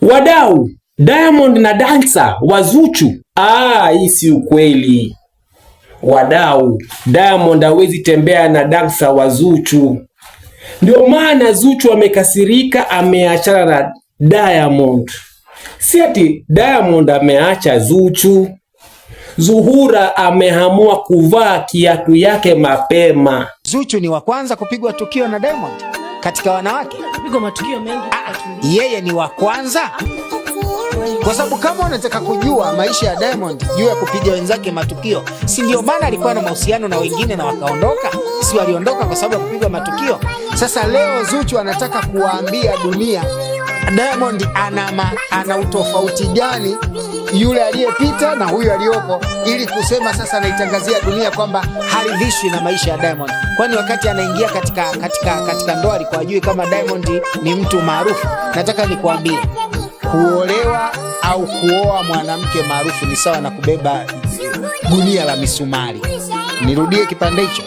Wadau, Diamond na dansa wa Zuchu. Hii si ukweli. Wadau, Diamond hawezi tembea na dansa wa Zuchu. Ndio maana Zuchu amekasirika, ameachana na Diamond. Si ati Diamond ameacha Zuchu. Zuhura amehamua kuvaa kiatu yake mapema. Zuchu ni wa kwanza kupigwa tukio na Diamond katika wanawake. Kupigwa matukio mengi. Yeye ni wa kwanza. Kwa sababu kama unataka kujua maisha ya Diamond juu ya kupiga wenzake matukio, si ndio maana alikuwa na mahusiano na wengine na wakaondoka? Si waliondoka kwa sababu ya kupigwa matukio? Sasa leo Zuchu anataka kuwaambia dunia Diamond ana utofauti gani yule aliyepita na huyu aliyopo, ili kusema sasa anaitangazia dunia kwamba haridhishwi na maisha ya Diamond. Kwani wakati anaingia katika ndoa alikuwa ajui kama Diamond ni mtu maarufu? Nataka nikuambie, kuolewa au kuoa mwanamke maarufu ni sawa na kubeba gunia la misumari. Nirudie kipande hicho.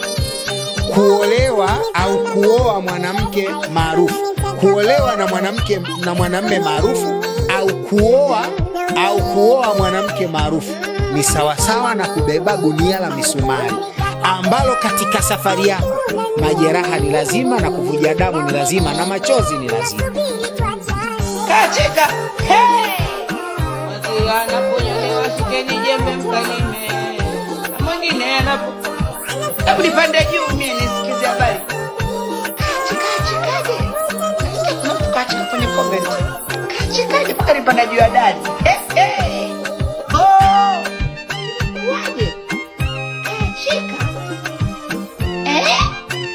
Kuolewa au kuoa mwanamke maarufu, kuolewa na mwanamume maarufu au kuoa mwanamke maarufu ni sawasawa na kubeba gunia la misumari, ambalo katika safari yako majeraha ni lazima, na kuvuja damu ni lazima, na machozi ni lazima. Kacheka anaponyolewa shikeni jembe mkalime, mwingine hebu nipande juu mimi nisikize habari. Kacheka kwenye comment. Kacheka mpaka nipanda juu ya dadi. Waje. Cheka.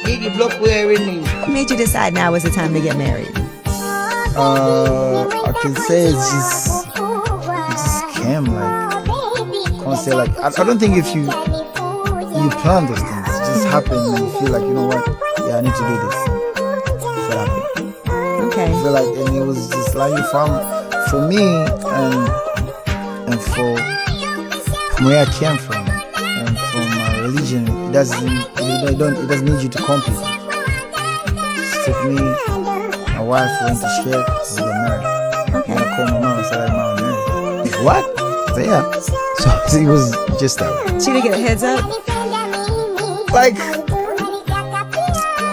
Big block wearing. What made you decide now was the time to get married? I can say it just came like, can't say like, I don't think if you plan those things, it just happen and you feel like, you know what, yeah, I need to do this. So happen. Okay. I feel like, and it was just like for me and for where I came from and from my religion, it doesn't need you to compete. Just took me, my wife went to church, we got married. Okay. And I called my mom and said, "Mom, I'm married." What? I said, yeah. So it was just that way. She didn't get a heads up? Like,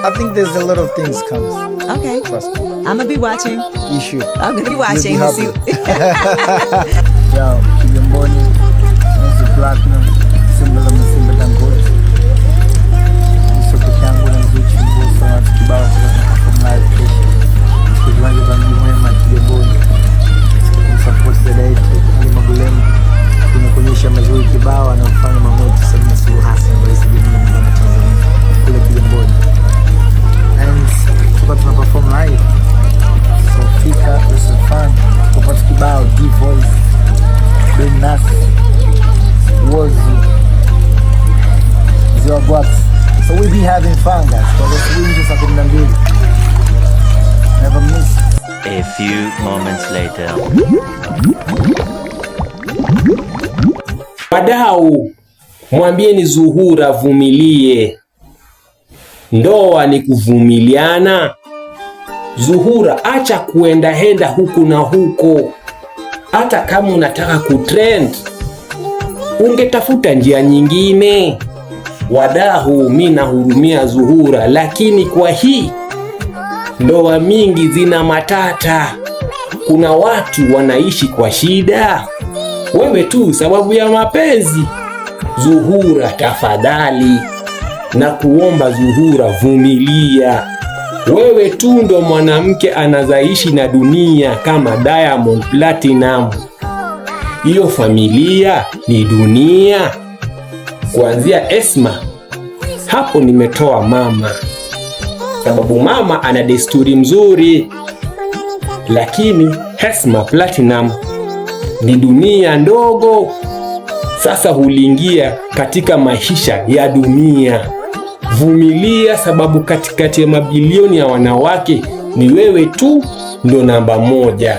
I think there's a lot of things comes. Okay. Trust me. I'm gonna be watching. You should. I'm gonna be watching. You'll be happy. Yo, Kigamboni, Nancy Platinum, Simba Dangote. Nisoko changu na Zuchu mboso na kibao kwa live kesho. Kiwanja cha Mwema Kigamboni. Kumsupport Zedaitu, Ali Magulemu. Kumekuonyesha mazuri kibao anayofanya Mahmoud Samia Suluhu Hassan rais wa Jamhuri ya Tanzania kule Kigamboni. And tuko tuna perform live. So fika, it's fun. Kupata kibao D-Voice, Ben Nas, Wozu, Zero Bucks. So we be having fun, guys. So let's win just like in never miss. A few moments later. Wadau, mwambieni Zuhura vumilie. Ndoa ni kuvumiliana. Zuhura, acha kuenda huku na huko. Hata kama unataka kutrend, ungetafuta njia nyingine. Wadau, mimi nahurumia Zuhura, lakini kwa hii ndoa mingi zina matata. Kuna watu wanaishi kwa shida. Wewe tu sababu ya mapenzi. Zuhura, tafadhali na kuomba Zuhura, vumilia. Wewe tu ndo mwanamke anazaishi na dunia kama Diamond Platinum. Hiyo familia ni dunia. Kuanzia Esma, hapo nimetoa mama, sababu mama ana desturi mzuri. Lakini Esma Platinum ni dunia ndogo. Sasa huliingia katika maisha ya dunia. Vumilia, sababu katikati ya mabilioni ya wanawake ni wewe tu ndo namba 1.